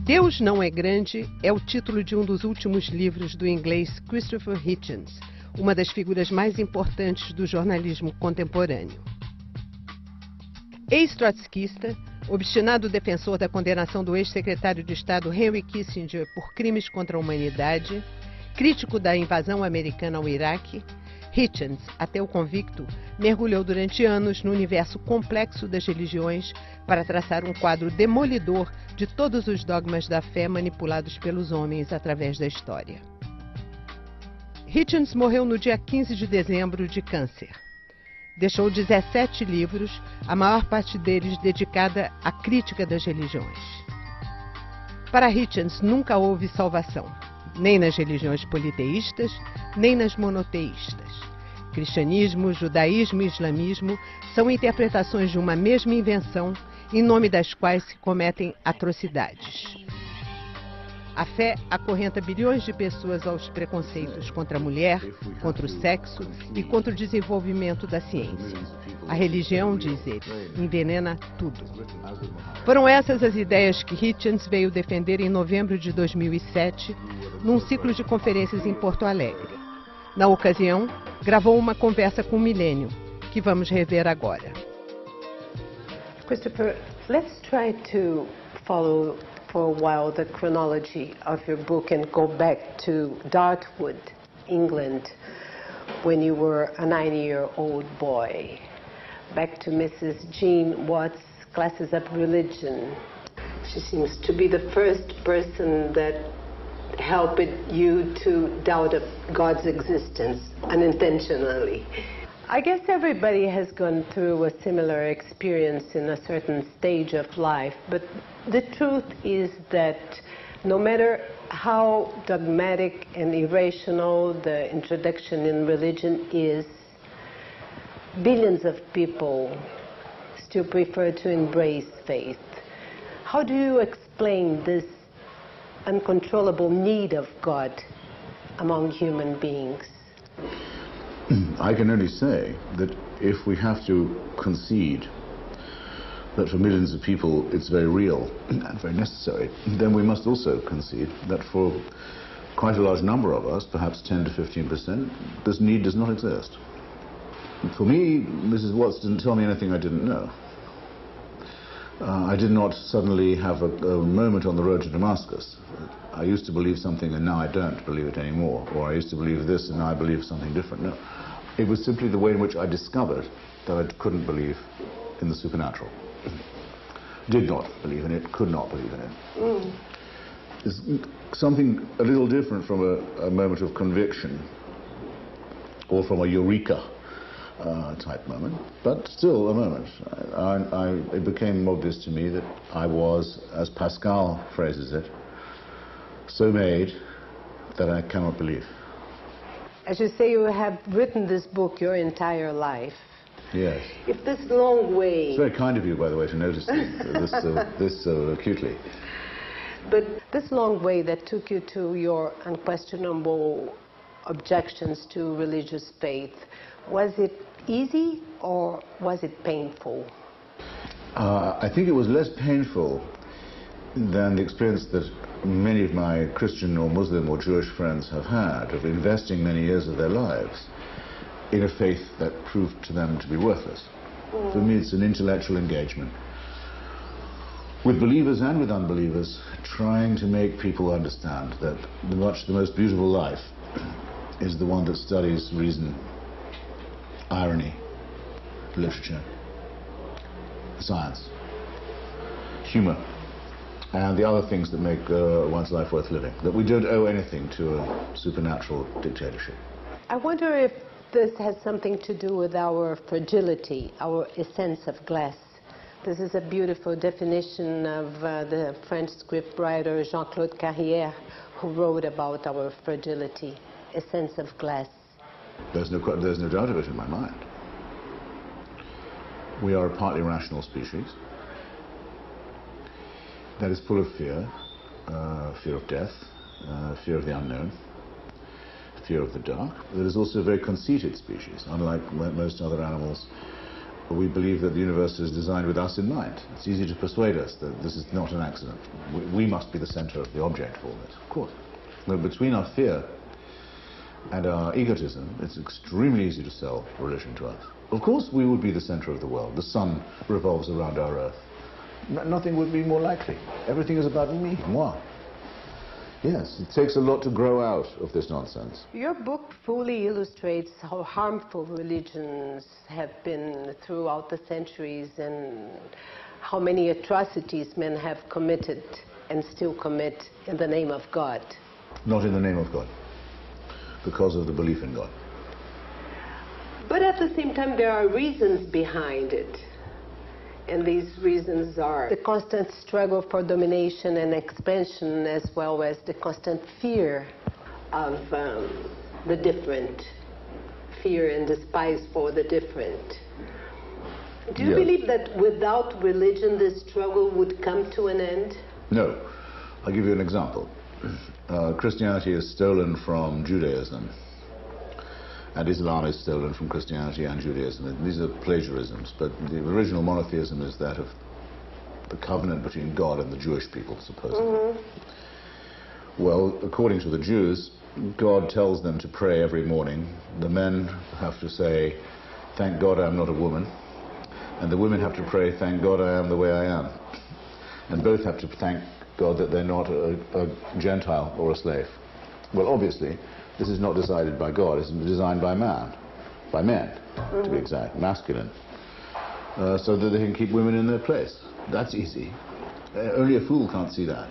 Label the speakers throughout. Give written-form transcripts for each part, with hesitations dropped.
Speaker 1: Deus não é grande é o título de um dos últimos livros do inglês Christopher Hitchens, uma das figuras mais importantes do jornalismo contemporâneo. Ex-trotskista, obstinado defensor da condenação do ex-secretário de Estado Henry Kissinger por crimes contra a humanidade, crítico da invasão americana ao Iraque, Hitchens, ateu convicto, mergulhou durante anos no universo complexo das religiões para traçar um quadro demolidor de todos os dogmas da fé manipulados pelos homens através da história. Hitchens morreu no dia 15 de dezembro de câncer. Deixou 17 livros, a maior parte deles dedicada à crítica das religiões. Para Hitchens nunca houve salvação, nem nas religiões politeístas, nem nas monoteístas. Cristianismo, judaísmo e islamismo são interpretações de uma mesma invenção, em nome das quais se cometem atrocidades. A fé acorrenta bilhões de pessoas aos preconceitos contra a mulher, contra o sexo e contra o desenvolvimento da ciência. A religião, diz ele, envenena tudo. Foram essas as ideias que Hitchens veio defender em novembro de 2007, num ciclo de conferências em Porto Alegre. Na ocasião, gravou uma conversa com o Milênio, que vamos rever agora.
Speaker 2: Christopher, let's try to follow for a while the chronology of your book and go back to Dartwood, England, when you were a 9-year-old boy. Back to Mrs. Jean Watt's classes of religion. She seems to be the first person that helped you to doubt of God's existence unintentionally. I guess everybody has gone through a similar experience in a certain stage of life, but the truth is that no matter how dogmatic and irrational the introduction in religion is, billions of people still prefer to embrace faith. How do you explain this uncontrollable need of God among human beings?
Speaker 3: I can only say that if we have to concede that for millions of people it's very real and very necessary, then we must also concede that for quite a large number of us, perhaps 10 to 15%, this need does not exist. For me, Mrs. Watts didn't tell me anything I didn't know. I did not suddenly have a moment on the road to Damascus. I used to believe something and now I don't believe it anymore. Or I used to believe this and now I believe something different. No. It was simply the way in which I discovered that I couldn't believe in the supernatural. Did not believe in it, could not believe in it. It's something a little different from a moment of conviction or from a eureka type moment, but still a moment. It became obvious to me that I was, as Pascal phrases it, so made that I cannot believe.
Speaker 2: As you say, you have written this book your entire life.
Speaker 3: Yes.
Speaker 2: If this long way...
Speaker 3: It's very kind of you, by the way, to notice this so acutely.
Speaker 2: But this long way that took you to your unquestionable objections to religious faith, was it easy or was it painful?
Speaker 3: I think it was less painful than the experience that many of my Christian or Muslim or Jewish friends have had of investing many years of their lives in a faith that proved to them to be worthless. For me, it's an intellectual engagement with believers and with unbelievers, trying to make people understand that the most beautiful life is the one that studies reason, irony, literature, science, humor, and the other things that make one's life worth living, that we don't owe anything to a supernatural dictatorship.
Speaker 2: I wonder if this has something to do with our fragility, our essence of glass. This is a beautiful definition of the French scriptwriter Jean-Claude Carrière, who wrote about our fragility, essence of glass.
Speaker 3: There's no doubt of it in my mind. We are a partly rational species that is full of fear, fear of death, fear of the unknown, fear of the dark. That is also a very conceited species. Unlike most other animals, We believe that the universe is designed with us in mind. It's easy to persuade us that this is not an accident. We must be the center of the object for all this, of course. But between our fear and our egotism, it's extremely easy to sell religion to us. Of course we would be the center of the world. The sun revolves around our earth. Nothing would be more likely. Everything is about me, moi. Yes, it takes a lot to grow out of this nonsense.
Speaker 2: Your book fully illustrates how harmful religions have been throughout the centuries and how many atrocities men have committed and still commit in the name of God.
Speaker 3: Not in the name of God, because of the belief in God.
Speaker 2: But at the same time, there are reasons behind it. And these reasons are the constant struggle for domination and expansion, as well as the constant fear of the different, fear and despise for the different. Do you believe that without religion this struggle would come to an end?
Speaker 3: No. I'll give you an example. Christianity is stolen from Judaism, and Islam is stolen from Christianity and Judaism. And these are plagiarisms, but the original monotheism is that of the covenant between God and the Jewish people, supposedly. Well, according to the Jews, God tells them to pray every morning. The men have to say, "Thank God I am not a woman," and the women have to pray, "Thank God I am the way I am." And both have to thank God that they're not a Gentile or a slave. Well, obviously, this is not decided by God, it's designed by man, by men, to be exact, masculine, so that they can keep women in their place. That's easy. Only a fool can't see that.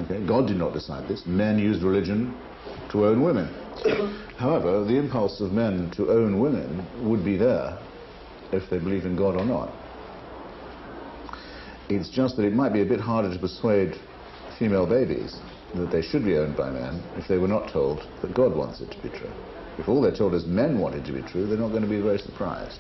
Speaker 3: Okay? God did not decide this. Men used religion to own women. However, the impulse of men to own women would be there if they believe in God or not. It's just that it might be a bit harder to persuade female babies that they should be owned by men if they were not told that God wants it to be true. If all they're told is men want it to be true, they're not going to be very surprised.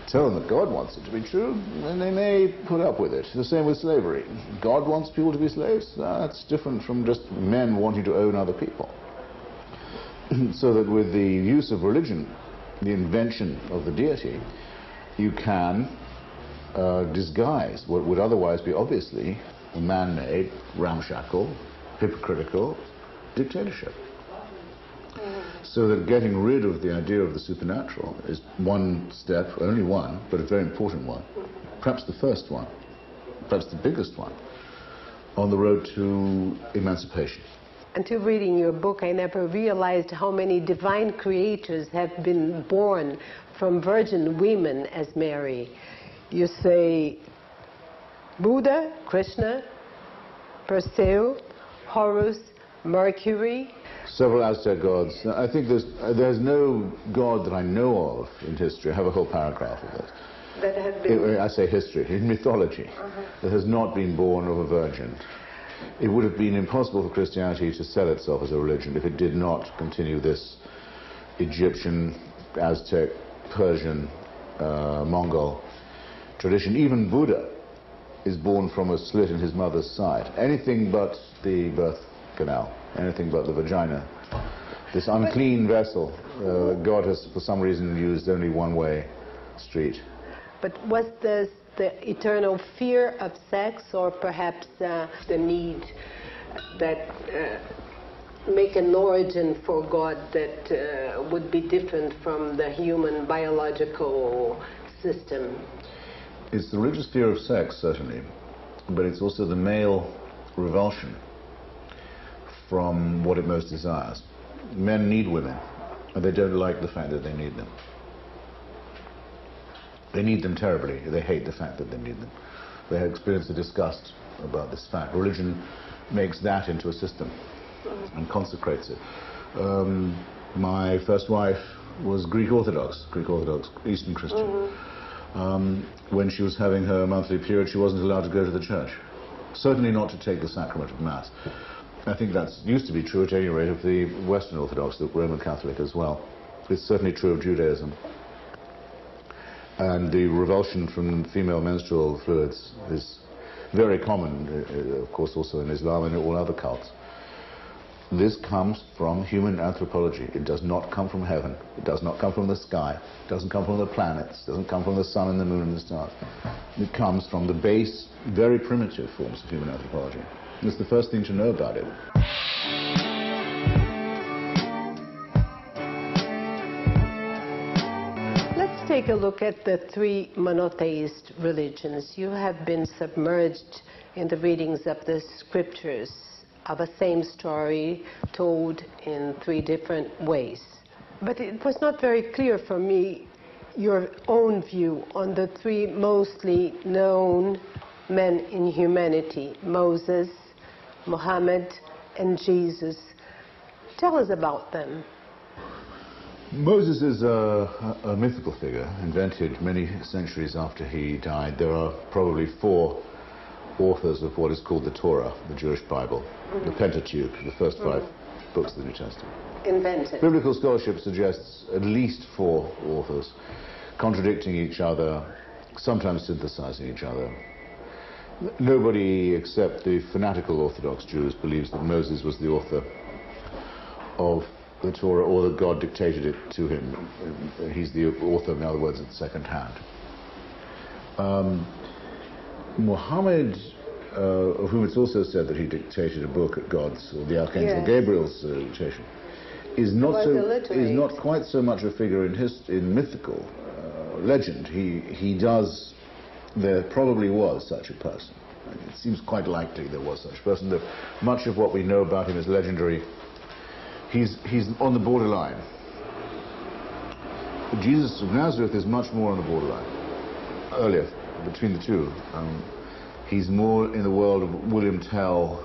Speaker 3: Tell them that God wants it to be true, and they may put up with it. The same with slavery. God wants people to be slaves? That's different from just men wanting to own other people. So that with the use of religion, the invention of the deity, you can disguise what would otherwise be obviously a man-made, ramshackle, hypocritical dictatorship. So that getting rid of the idea of the supernatural is one step, only one, but a very important one, perhaps the first one, perhaps the biggest one, on the road to emancipation.
Speaker 2: Until reading your book, I never realized how many divine creators have been born from virgin women as Mary. You say Buddha, Krishna, Perseu, Horus, Mercury.
Speaker 3: Several Aztec gods. I think there's no god that I know of in history. I have a whole paragraph of it.
Speaker 2: That have been...
Speaker 3: I say history, in mythology, that has not been born of a virgin. It would have been impossible for Christianity to sell itself as a religion if it did not continue this Egyptian, Aztec, Persian, Mongol tradition. Even Buddha is born from a slit in his mother's side. Anything but the birth canal, anything but the vagina. This unclean vessel, God has for some reason used only one-way street.
Speaker 2: But was the eternal fear of sex, or perhaps the need that make an origin for God that would be different from the human biological system?
Speaker 3: It's the religious fear of sex, certainly, but it's also the male revulsion from what it most desires. Men need women, and they don't like the fact that they need them. They need them terribly. They hate the fact that they need them. They have experienced a disgust about this fact. Religion makes that into a system and consecrates it. My first wife was Greek Orthodox, Eastern Christian. When she was having her monthly period, she wasn't allowed to go to the church. Certainly not to take the sacrament of Mass. I think that used to be true, at any rate, of the Western Orthodox, the Roman Catholic as well. It's certainly true of Judaism. And the revulsion from female menstrual fluids is very common, of course, also in Islam and in all other cults. This comes from human anthropology. It does not come from heaven. It does not come from the sky. It doesn't come from the planets. It doesn't come from the sun and the moon and the stars. It comes from the base, very primitive forms of human anthropology. It's the first thing to know about it.
Speaker 2: Let's take a look at the three monotheist religions. You have been submerged in the readings of the scriptures of a same story told in three different ways. But it was not very clear for me your own view on the three mostly known men in humanity: Moses, Muhammad, and Jesus. Tell us about them.
Speaker 3: Moses is a mythical figure, invented many centuries after he died. There are probably four authors of what is called the Torah, the Jewish Bible, the Pentateuch, the first five books of the New Testament.
Speaker 2: Invented.
Speaker 3: Biblical scholarship suggests at least four authors, contradicting each other, sometimes synthesizing each other. Nobody except the fanatical Orthodox Jews believes that Moses was the author of the Torah, or that God dictated it to him. He's the author, in other words, at second hand. Muhammad, of whom it's also said that he dictated a book at God's, or the Archangel Gabriel's dictation, is not quite so much a figure in mythical legend. There probably was such a person. It seems quite likely there was such a person. That much of what we know about him is legendary. He's on the borderline. Jesus of Nazareth is much more on the borderline. Earlier, between the two. He's more in the world of William Tell,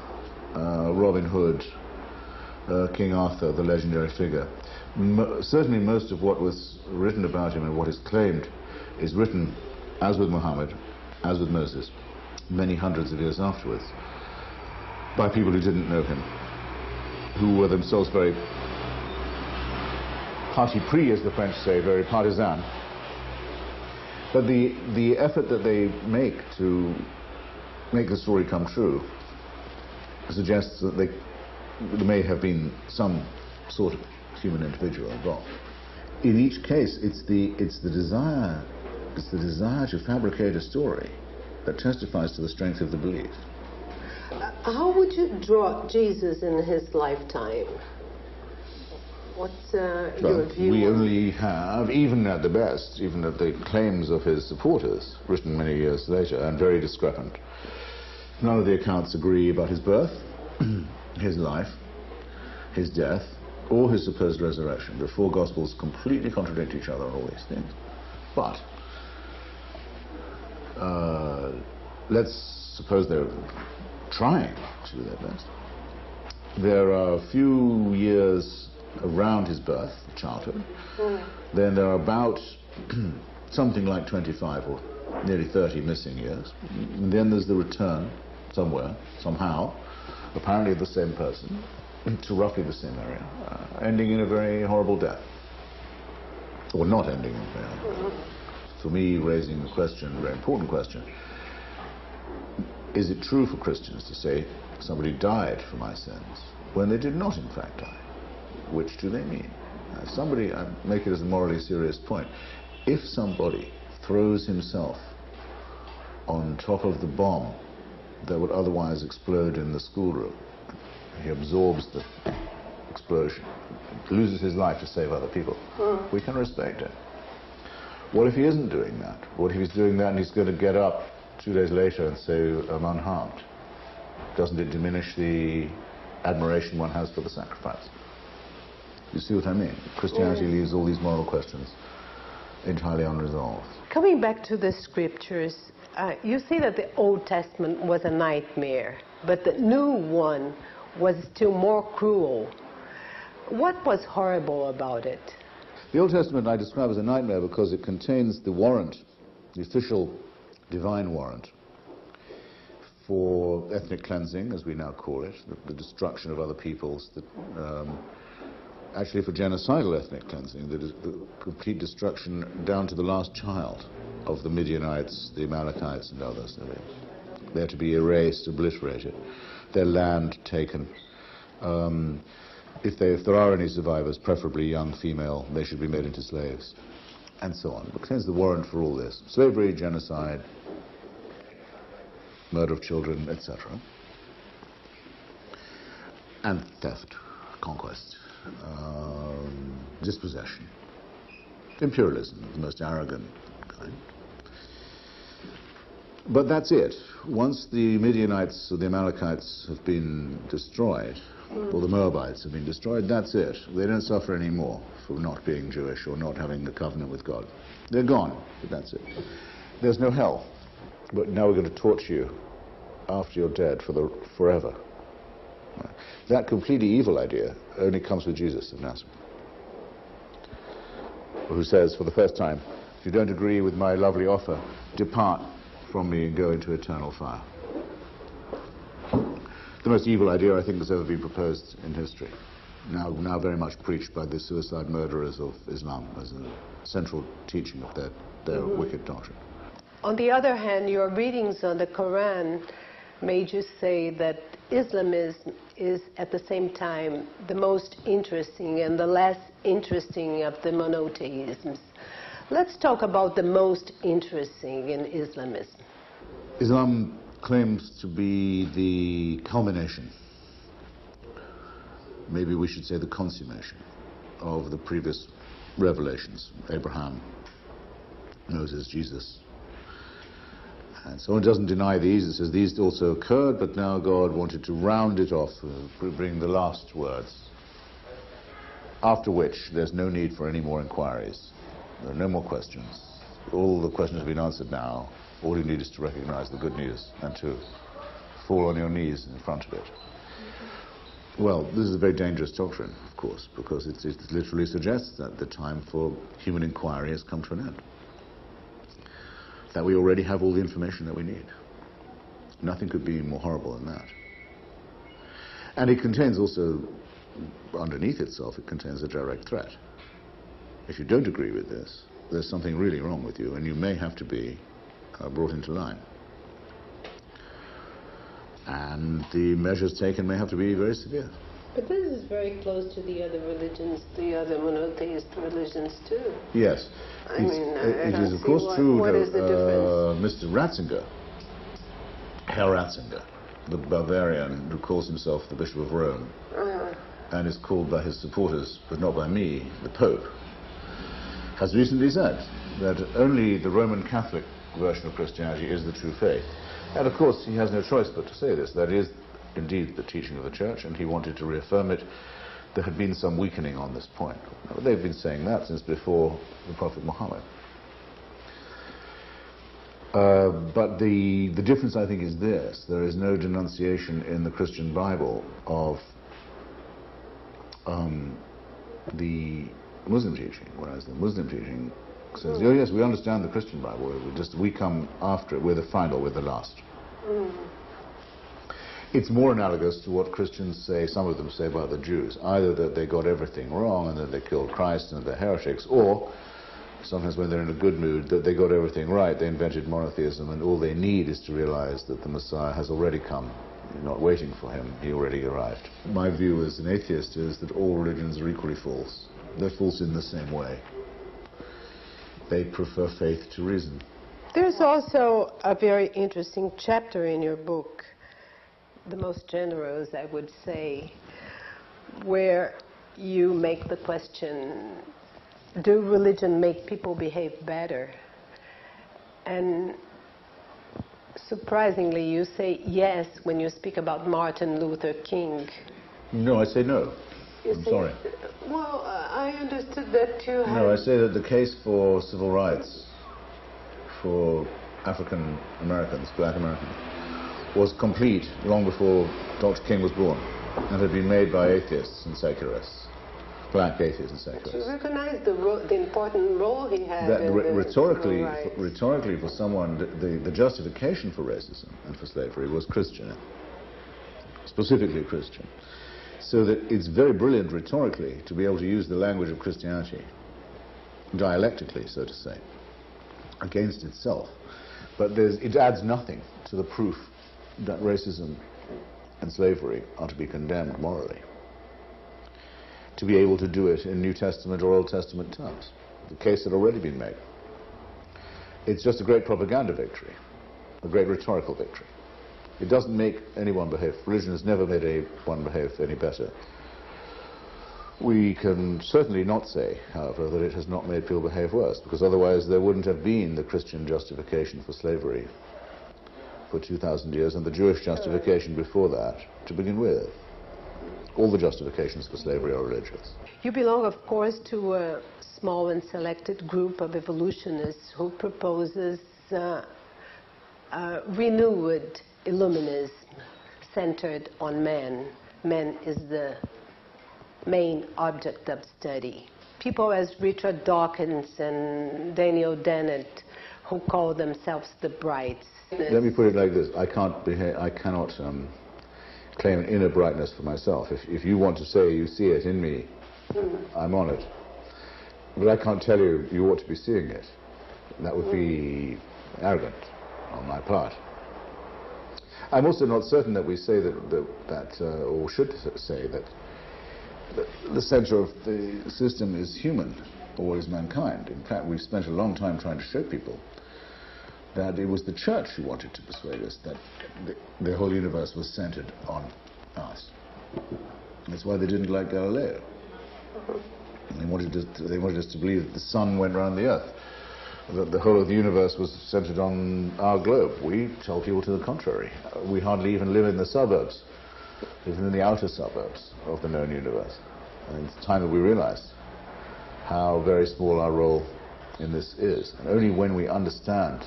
Speaker 3: Robin Hood, King Arthur, the legendary figure. Certainly most of what was written about him and what is claimed is written, as with Muhammad, as with Moses, many hundreds of years afterwards, by people who didn't know him, who were themselves very parti pris, as the French say, very partisan. But the effort that they make to make the story come true suggests that there may have been some sort of human individual involved. In each case, it's the desire to fabricate a story that testifies to the strength of the belief.
Speaker 2: How would you draw Jesus in his lifetime? What's your view?
Speaker 3: We only have, even at the best, even at the claims of his supporters, written many years later and very discrepant. None of the accounts agree about his birth, his life, his death, or his supposed resurrection. The four Gospels completely contradict each other on all these things. But let's suppose they're trying to do their best. There are a few years around his birth, childhood. Then there are about something like 25 or nearly 30 missing years. And then there's the return somewhere, somehow, apparently of the same person, to roughly the same area, ending in a very horrible death. Or not ending in a very horrible death. For me, raising the question, a very important question, is it true for Christians to say somebody died for my sins when they did not in fact die? Which do they mean? I make it as a morally serious point. If somebody throws himself on top of the bomb that would otherwise explode in the schoolroom, he absorbs the explosion, loses his life to save other people, we can respect it. What if he isn't doing that? What if he's doing that and he's going to get up 2 days later and say, I'm unharmed? Doesn't it diminish the admiration one has for the sacrifice? You see what I mean? Christianity leaves all these moral questions entirely unresolved.
Speaker 2: Coming back to the scriptures, you say that the Old Testament was a nightmare, but the new one was still more cruel. What was horrible about it?
Speaker 3: The Old Testament I describe as a nightmare because it contains the warrant, the official divine warrant for ethnic cleansing, as we now call it, the destruction of other peoples, actually for genocidal ethnic cleansing, the complete destruction down to the last child of the Midianites, the Amalekites and others. They're to be erased, obliterated, their land taken, If there are any survivors, preferably young female, they should be made into slaves, and so on. It contains the warrant for all this. Slavery, genocide, murder of children, etc. And theft, conquest, dispossession, imperialism, the most arrogant kind. But that's it. Once the Midianites or the Amalekites have been destroyed, or the Moabites have been destroyed, that's it. They don't suffer anymore for not being Jewish or not having a covenant with God. They're gone, but that's it. There's no hell. But now we're going to torture you after you're dead forever. That completely evil idea only comes with Jesus of Nazareth, who says for the first time, if you don't agree with my lovely offer, depart from me and go into eternal fire. The most evil idea I think that's ever been proposed in history, now very much preached by the suicide murderers of Islam as a central teaching of their wicked doctrine.
Speaker 2: On the other hand, your readings on the Quran made you say that Islamism is at the same time the most interesting and the less interesting of the monotheisms. Let's talk about the most interesting in Islamism.
Speaker 3: Islam claims to be the culmination, maybe we should say the consummation, of the previous revelations, Abraham, Moses, Jesus. And so it doesn't deny these. It says these also occurred, but now God wanted to round it off, bring the last words, after which there's no need for any more inquiries. There are no more questions. All the questions have been answered now. All you need is to recognize the good news and to fall on your knees in front of it. Well, this is a very dangerous doctrine, of course, because it literally suggests that the time for human inquiry has come to an end. That we already have all the information that we need. Nothing could be more horrible than that. And it contains also, underneath itself, it contains a direct threat. If you don't agree with this, there's something really wrong with you, and you may have to be brought into line. And the measures taken may have to be very severe.
Speaker 2: But this is very close to the other religions, the other monotheist religions too.
Speaker 3: Yes. It is of course true
Speaker 2: what
Speaker 3: that
Speaker 2: is the difference?
Speaker 3: Mr. Ratzinger, Herr Ratzinger, the Bavarian who calls himself the Bishop of Rome, and is called by his supporters, but not by me, the Pope, has recently said that only the Roman Catholic version of Christianity is the true faith. And of course he has no choice but to say this. That is indeed the teaching of the Church, and he wanted to reaffirm it. There had been some weakening on this point. They've been saying that since before the Prophet Muhammad. But the difference, I think, is this. There is no denunciation in the Christian Bible of the Muslim teaching, whereas the Muslim teaching says, oh yes, we understand the Christian Bible, we come after it, we're the final, we're the last. It's more analogous to what Christians say, some of them say about the Jews, either that they got everything wrong and that they killed Christ and they're heretics, or sometimes when they're in a good mood, that they got everything right, they invented monotheism, and all they need is to realize that the Messiah has already come. You're not waiting for him, he already arrived. My view as an atheist is that all religions are equally false. They're false in the same way. They prefer faith to reason.
Speaker 2: There's also a very interesting chapter in your book, the most generous, I would say, where you make the question, do religion make people behave better? And surprisingly, you say yes when you speak about Martin Luther King.
Speaker 3: No, I say no. I'm sorry.
Speaker 2: Well, I understood that you have...
Speaker 3: No, I say that the case for civil rights for African Americans, black Americans, was complete long before Dr. King was born, and had been made by atheists and secularists, black atheists and secularists.
Speaker 2: You recognize the important role he had
Speaker 3: that
Speaker 2: in
Speaker 3: rhetorically, for someone, the justification for racism and for slavery was Christian, specifically Christian. So that it's very brilliant rhetorically to be able to use the language of Christianity, dialectically, so to say, against itself. But it adds nothing to the proof that racism and slavery are to be condemned morally. to be able to do it in New Testament or Old Testament terms. The case had already been made. It's just a great propaganda victory, a great rhetorical victory. It doesn't make anyone behave. Religion has never made anyone behave any better. We can certainly not say, however, that it has not made people behave worse, because otherwise there wouldn't have been the Christian justification for slavery for 2,000 years and the Jewish justification before that to begin with. All the justifications for slavery are religious.
Speaker 2: You belong, of course, to a small and selected group of evolutionists who proposes renewed illuminism centered on man. Man is the main object of study. People as Richard Dawkins and Daniel Dennett, who call themselves the brights.
Speaker 3: Let me put it like this: I cannot claim an inner brightness for myself. If you want to say you see it in me, I'm on it. But I can't tell you you ought to be seeing it. That would be arrogant on my part. I'm also not certain that we say or should say that the center of the system is human or is mankind. In fact, we've spent a long time trying to show people that it was the church who wanted to persuade us that the whole universe was centered on us. That's why they didn't like Galileo. They wanted us to believe that the sun went around the earth, that the whole of the universe was centered on our globe. We tell people to the contrary. We hardly even live in the suburbs, even in the outer suburbs of the known universe. And it's time that we realized how very small our role in this is. And only when we understand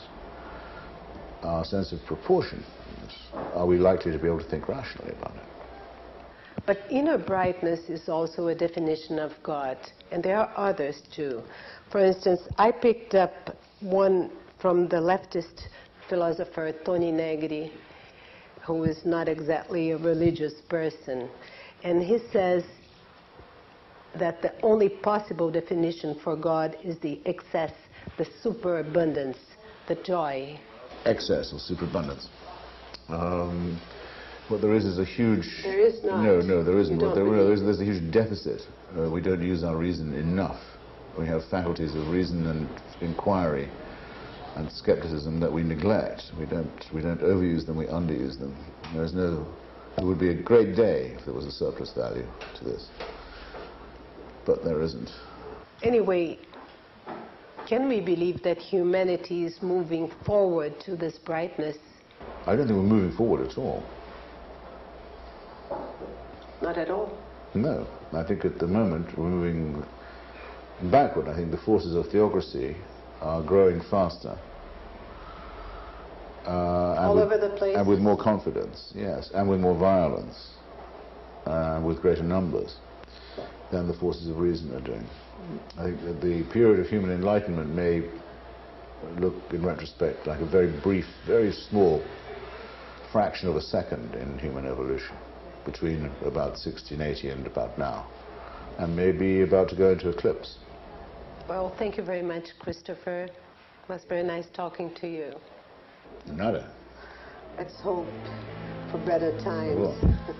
Speaker 3: our sense of proportion are we likely to be able to think rationally about it.
Speaker 2: But inner brightness is also a definition of God, and there are others too. For instance, I picked up one from the leftist philosopher Tony Negri, who is not exactly a religious person, and he says that the only possible definition for God is the excess, the superabundance, the joy.
Speaker 3: Excess or superabundance. What there is a huge...
Speaker 2: There is not.
Speaker 3: No, there isn't. There's a huge deficit. We don't use our reason enough. We have faculties of reason and inquiry and skepticism that we neglect. We don't overuse them, we underuse them. It would be a great day if there was a surplus value to this. But there isn't.
Speaker 2: Anyway, can we believe that humanity is moving forward to this brightness?
Speaker 3: I don't think we're moving forward at all.
Speaker 2: Not at all?
Speaker 3: No. I think at the moment we're moving backward. I think the forces of theocracy are growing faster.
Speaker 2: All over the place?
Speaker 3: And with more confidence, yes. And with more violence. With greater numbers than the forces of reason are doing. I think that the period of human enlightenment may look, in retrospect, like a very brief, very small fraction of a second in human evolution, between about 1680 and about now, and maybe about to go into eclipse.
Speaker 2: Well, thank you very much, Christopher. It was very nice talking to you.
Speaker 3: Nada.
Speaker 2: Let's hope for better times.
Speaker 3: Cool.